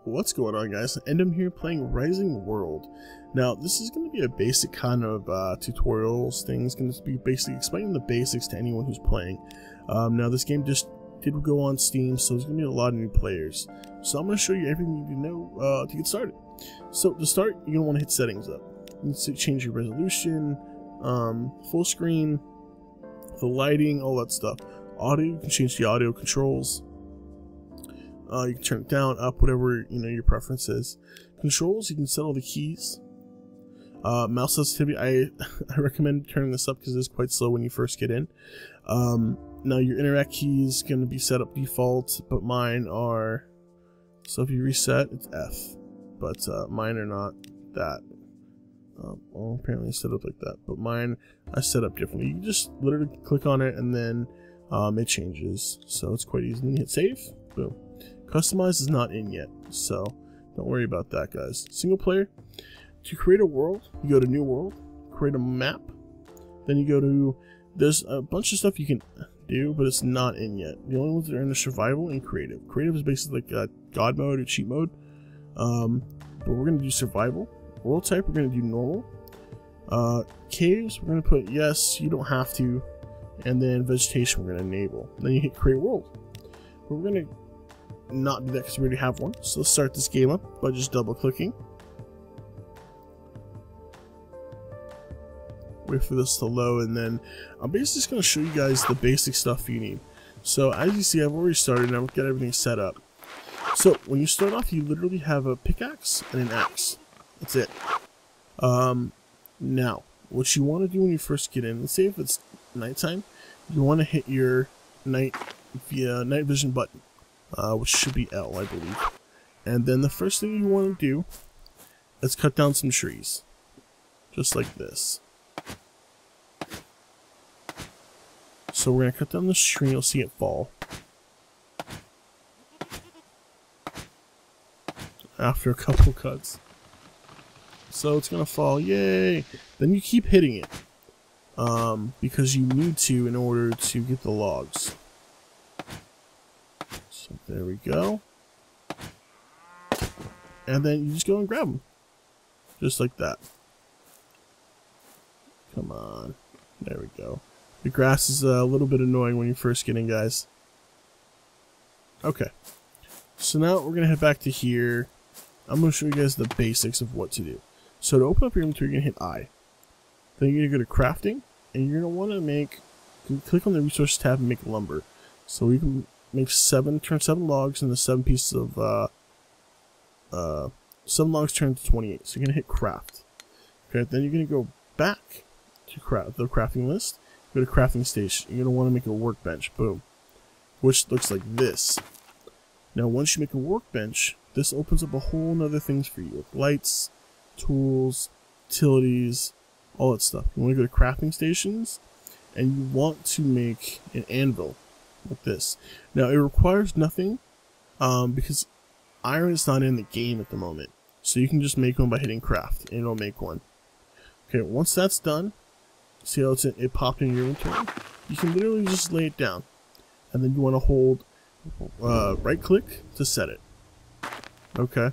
What's going on, guys? Aendam here playing Rising World. Now this is going to be a basic kind of tutorials thing. It's going to be basically explaining the basics to anyone who's playing. Now this game just did go on Steam, so there's going to be a lot of new players. So I'm going to show you everything you need to know to get started. So to start, you're going to want to hit settings up. You need to change your resolution, full screen, the lighting, all that stuff. Audio, you can change the audio controls. You can turn it down, up, whatever your preference is. Controls, you can set all the keys. Mouse sensitivity, I recommend turning this up because it is quite slow when you first get in. Now your interact key is going to be set up default, but mine are, so if you reset, it's F, but mine are not that. Well, apparently it's set up like that, but mine I set up differently. You just literally click on it and then it changes, so it's quite easy. Then you hit save, boom. Customize is not in yet, so don't worry about that, guys. Single player, to create a world, you go to new world, create a map, then you go to, there's a bunch of stuff you can do, but it's not in yet. The only ones that are in are survival and creative. Creative is basically like god mode or cheat mode, but we're going to do survival. World type, we're going to do normal. Caves, we're going to put yes, you don't have to, and then vegetation we're going to enable. Then you hit create world. But we're going to not do that because we already have one. So let's start this game up by just double clicking. Wait for this to load, and then I'm basically just going to show you guys the basic stuff you need. So as you see, I've already started and I've got everything set up. So when you start off, you literally have a pickaxe and an axe. That's it. Now what you want to do when you first get in, let's say if it's nighttime, you want to hit your night vision button. Which should be L, I believe. And then the first thing you want to do is cut down some trees. Just like this. So we're going to cut down this tree, you'll see it fall. After a couple cuts. So it's going to fall, yay! Then you keep hitting it. Because you need to in order to get the logs. So there we go. And then you just go and grab them. Just like that. Come on. There we go. The grass is a little bit annoying when you first get in, guys. Okay. So now we're going to head back to here. I'm going to show you guys the basics of what to do. So to open up your inventory, you're going to hit I. Then you're going to go to crafting. And you're going to want to make, click on the resource tab and make lumber. So we can make turn 7 logs into 7 pieces of, 7 logs turn to 28. So you're going to hit craft. Okay, then you're going to go back to the crafting list. Go to crafting station. You're going to want to make a workbench. Boom. Which looks like this. Now once you make a workbench, this opens up a whole nother things for you. Lights, tools, utilities, all that stuff. You want to go to crafting stations, and you want to make an anvil. Like this. Now it requires nothing because iron is not in the game at the moment, so you can just make one by hitting craft and it'll make one. Okay, once that's done, see how it popped in your inventory? You can literally just lay it down, and then you want to hold right click to set it. Okay,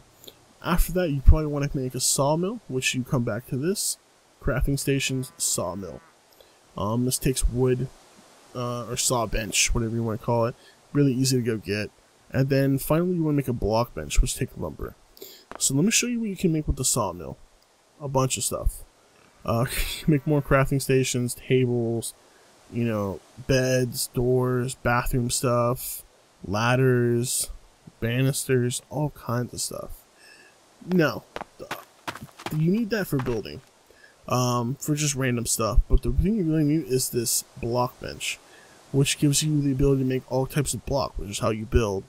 after that you probably want to make a sawmill, which you come back to this crafting stations sawmill. This takes wood. Or saw bench, whatever you want to call it. Really easy to go get. And then finally you want to make a block bench, which takes lumber. So let me show you what you can make with the sawmill. A bunch of stuff. You can make more crafting stations, tables, beds, doors, bathroom stuff, ladders, banisters, all kinds of stuff. Now, you need that for building. For just random stuff, but the thing you really need is this block bench, which gives you the ability to make all types of block, which is how you build.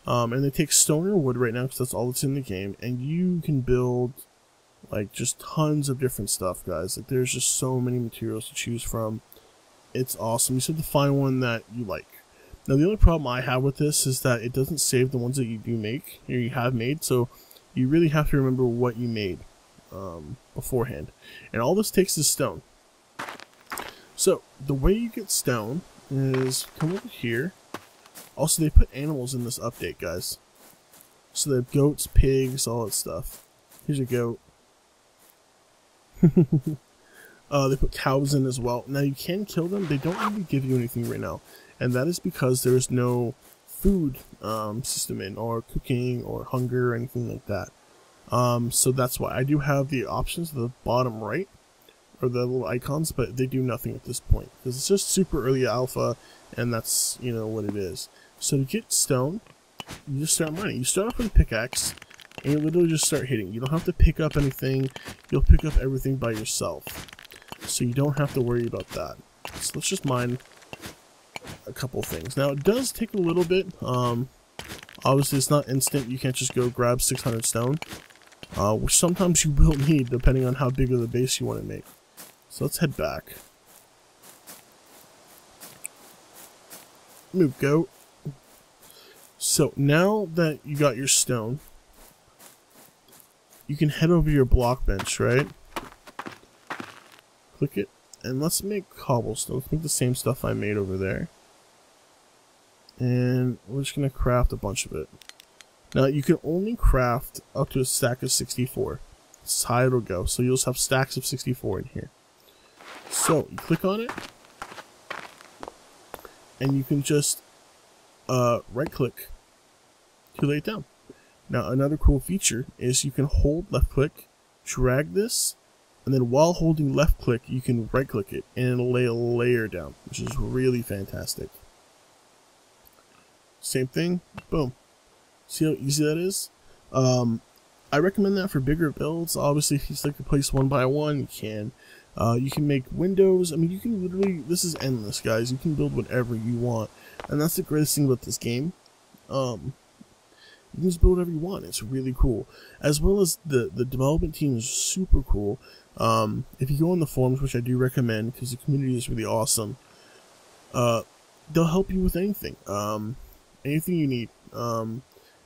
And they take stone or wood right now because that's all that's in the game, and you can build like just tons of different stuff, guys. Like there's just so many materials to choose from. It's awesome. You just have to find one that you like. Now the only problem I have with this is that it doesn't save the ones that you do make or you have made, so you really have to remember what you made beforehand. And all this takes is stone. So the way you get stone is come over here. Also, they put animals in this update, guys. So they have goats, pigs, all that stuff. Here's a goat. They put cows in as well. Now you can kill them. They don't really give you anything right now, and that is because there is no food system in, or cooking, or hunger, or anything like that. So that's why I do have the options at the bottom right, or the little icons, but they do nothing at this point because it's just super early alpha, and that's, you know, what it is. So to get stone, you just start mining. You start off with a pickaxe, and you literally just start hitting. You don't have to pick up anything. You'll pick up everything by yourself. So you don't have to worry about that. So let's just mine a couple things. Now it does take a little bit. Obviously it's not instant. You can't just go grab 600 stone, which sometimes you will need depending on how big of the base you want to make. So let's head back. Move, goat. So now that you got your stone, you can head over to your block bench, right? Click it, and let's make cobblestone. Let's make the same stuff I made over there. And we're just going to craft a bunch of it. Now, you can only craft up to a stack of 64. That's how it'll go. So you'll just have stacks of 64 in here. So, you click on it, and you can just right-click to lay it down. Now, another cool feature is you can hold left-click, drag this, and then while holding left click, you can right click it and it'll lay a layer down, which is really fantastic. Same thing, boom. See how easy that is? I recommend that for bigger builds. Obviously, if you like to place one by one, you can. You can make windows. I mean, you can literally, this is endless, guys. You can build whatever you want. And that's the greatest thing about this game. You can just build whatever you want. It's really cool. As well as the development team is super cool. If you go on the forums, which I do recommend because the community is really awesome, they'll help you with anything. Anything you need.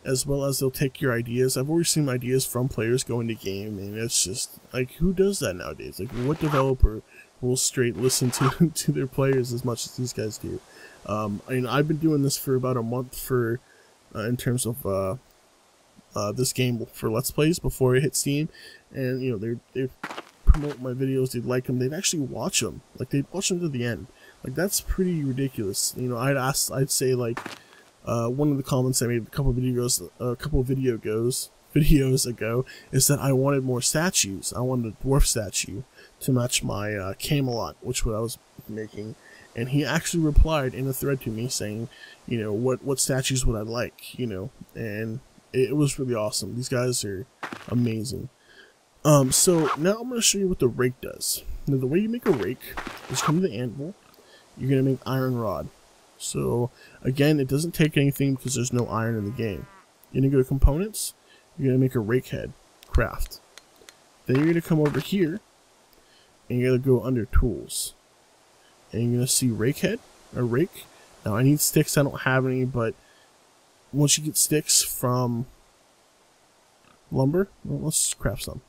As well as they'll take your ideas. I've always seen ideas from players go into game, and it's just, like, who does that nowadays? Like, what developer will straight listen to to their players as much as these guys do? I mean, I've been doing this for about a month for, in terms of, this game for Let's Plays before it hit Steam, and, you know, they promote my videos, they'd like them, they'd actually watch them, like, they'd watch them to the end. Like, that's pretty ridiculous. You know, I'd say, like, one of the comments I made a couple videos ago is that I wanted more statues. I wanted a dwarf statue to match my Camelot, which what I was making. And he actually replied in a thread to me saying, you know, what statues would I like, you know, and it was really awesome. These guys are amazing. So now I'm going to show you what the rake does. Now, the way you make a rake is come to the anvil. You're going to make iron rod. So, again, it doesn't take anything because there's no iron in the game. You're going to go to components, you're going to make a rake head, craft. Then you're going to come over here, and you're going to go under tools. And you're going to see rake head, or rake. Now, I need sticks, I don't have any, but once you get sticks from lumber, well, let's craft some.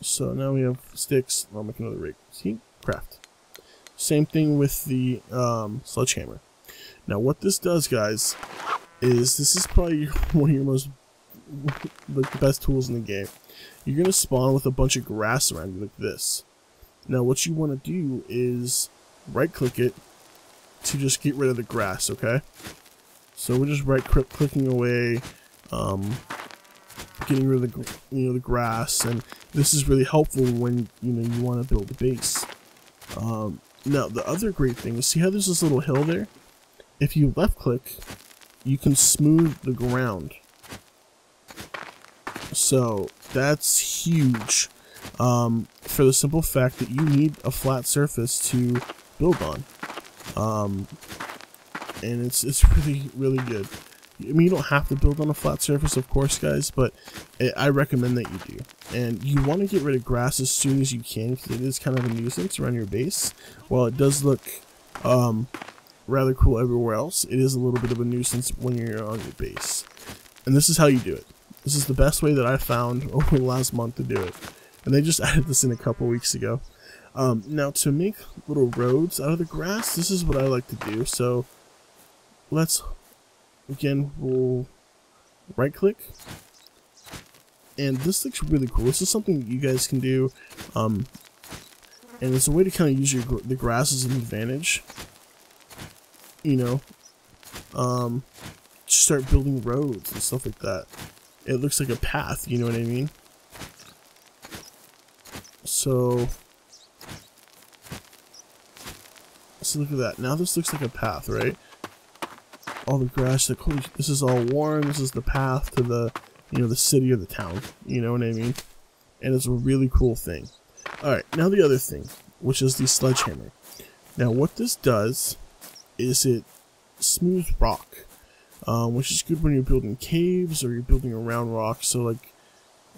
So now we have sticks, I'll make another rake. See? Craft. Same thing with the sledgehammer. Now what this does, guys, is this is probably one of your most, like, the best tools in the game. You're going to spawn with a bunch of grass around you like this. Now what you want to do is right click it to just get rid of the grass, okay? So we're just right clicking away, getting rid of the grass, and this is really helpful when you want to build a base. Now, the other great thing is, see how there's this little hill there? If you left click, you can smooth the ground. So, that's huge. For the simple fact that you need a flat surface to build on. And it's really, really good. I mean, you don't have to build on a flat surface, of course, guys, but I recommend that you do. And you want to get rid of grass as soon as you can, because it is kind of a nuisance around your base. While it does look rather cool everywhere else, it is a little bit of a nuisance when you're on your base. And this is how you do it. This is the best way that I found over the last month to do it. And they just added this in a couple weeks ago. Now, to make little roads out of the grass, this is what I like to do. So, let's... Again, we'll right click, and this looks really cool. This is something that you guys can do, and it's a way to kind of use the grass as an advantage. You know, start building roads and stuff like that. It looks like a path, you know what I mean? So look at that. Now this looks like a path, right? All the grass, like, holy, this is all worn. This is the path to the, you know, the city or the town. You know what I mean? And it's a really cool thing. Alright, now the other thing, which is the sledgehammer. Now what this does is it smooths rock, which is good when you're building caves or you're building around rocks. So like,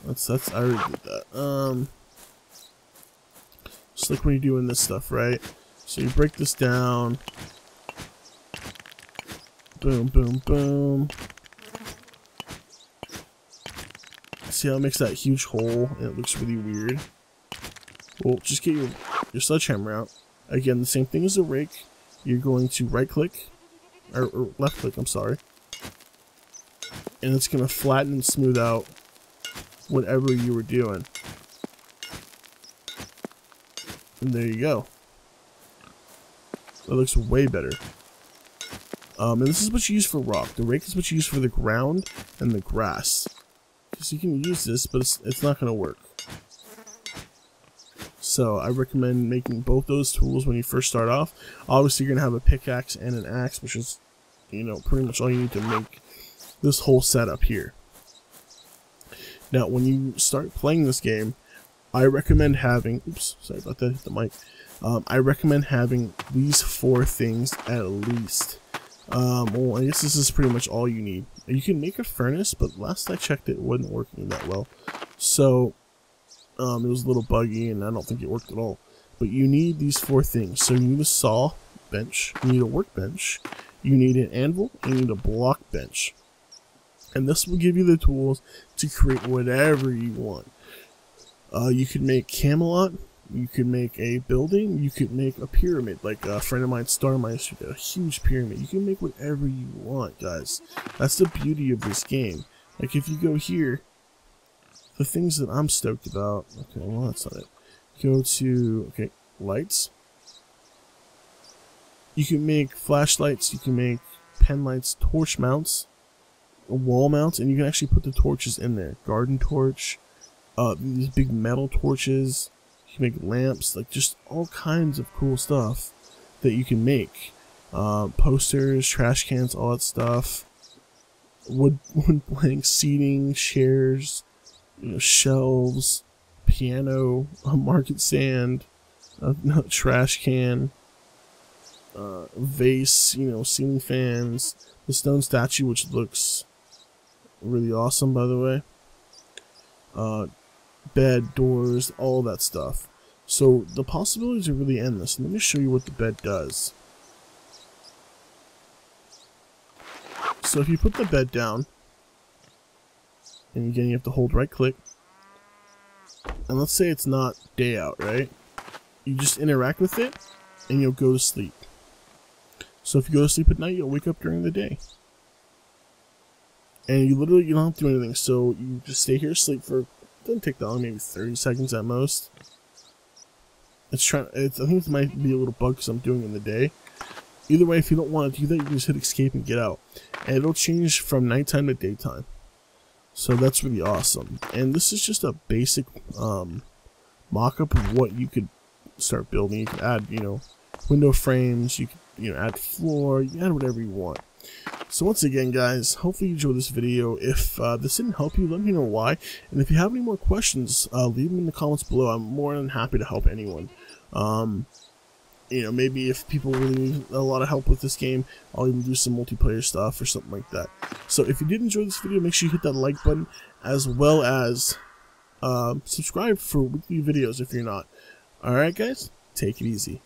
that's I already did that. Just like when you're doing this stuff, right? So you break this down. Boom, boom, boom. See how it makes that huge hole and it looks really weird? Well, just get your sledgehammer out. Again, the same thing as the rake. You're going to right click, or left click, I'm sorry. And it's going to flatten and smooth out whatever you were doing. And there you go. That looks way better. And this is what you use for rock. The rake is what you use for the ground and the grass. So you can use this, but it's not going to work. So I recommend making both those tools when you first start off. Obviously, you're going to have a pickaxe and an axe, which is, you know, pretty much all you need to make this whole setup here. Now, when you start playing this game, I recommend having, oops, sorry about that, hit the mic. I recommend having these 4 things at least. Well, I guess this is pretty much all you need. You can make a furnace, but last I checked it wasn't working that well. So, it was a little buggy and I don't think it worked at all. But you need these 4 things. So you need a saw bench, you need a workbench, you need an anvil, and you need a block bench. And this will give you the tools to create whatever you want. You could make Camelot, you could make a building, you could make a pyramid, like a friend of mine, Starmeister, did a huge pyramid. You can make whatever you want, guys. That's the beauty of this game. Like, if you go here, the things that I'm stoked about, okay, well, that's not it. Go to, okay, lights. You can make flashlights, you can make pen lights, torch mounts, wall mounts, and you can actually put the torches in there. Garden torch, these big metal torches. You can make lamps, like just all kinds of cool stuff that you can make. Posters, trash cans, all that stuff. Wood planks, seating, chairs, you know, shelves, piano, market stand, trash can, vase, you know, ceiling fans, the stone statue, which looks really awesome, by the way. Bed, doors, all that stuff. So the possibilities are really endless. Let me show you what the bed does. So if you put the bed down, and again you have to hold right click, and let's say it's not day out, right? You just interact with it, and you'll go to sleep. So if you go to sleep at night, you'll wake up during the day. And you don't have to do anything, so you just stay here, sleep for, it doesn't take that long, maybe 30 seconds at most. I think it might be a little bug because I'm doing it in the day. Either way, if you don't want to do that, you can just hit escape and get out. And it'll change from nighttime to daytime. So that's really awesome. And this is just a basic mock-up of what you could start building. You can add, you know, window frames, you can, add floor, you can add whatever you want. So once again, guys, hopefully you enjoyed this video. If this didn't help you, let me know why. And if you have any more questions, leave them in the comments below. I'm more than happy to help anyone. Maybe if people really need a lot of help with this game, I'll even do some multiplayer stuff or something like that. So if you did enjoy this video, make sure you hit that like button, as well as subscribe for weekly videos if you're not. Alright guys, take it easy.